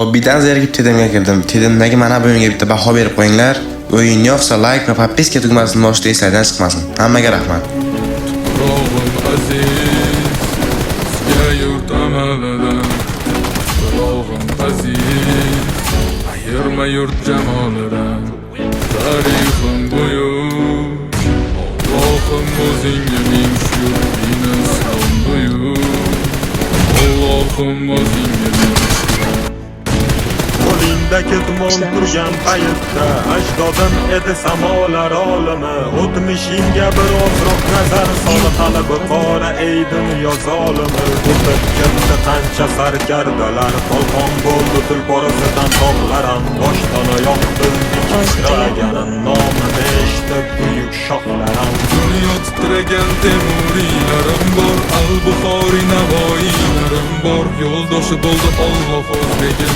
Hobbidan zerikib Tedimga kirdim. Tedimdagi mana bu o'yinga bitta baho berib qo'yinglar. O'yin yoqsa like va podpiska tugmasini bosishda eslardan chiqmasin. Hammaga rahmat. Tuprog'im aziz, sizga yurt amalidan. Tuprog'im aziz, ayirma yurt jamolidan. Tarixim buyuk, Allohim o'zingga ming shukr, dini islom buyuk. Allohim o'zingga ming Qo'lingda ketmon turgan paytda ajdodim edi samolar olimi. O'tmishingga bir ozroq nazar sol, qalbi qora ey dunyo zolimi. O'tib ketdi qancha sarkardalar, tolqon bo'ldi tulporasidan tog'laram. Boshdan oyoqdim titraganin nomini eshitib buyuk shohlaram. Dunyo titragan temuriylarim bor, al-Buxoriy navoiylarim bor. Yo'ldoshi bo'ldi Alloh o'zligi.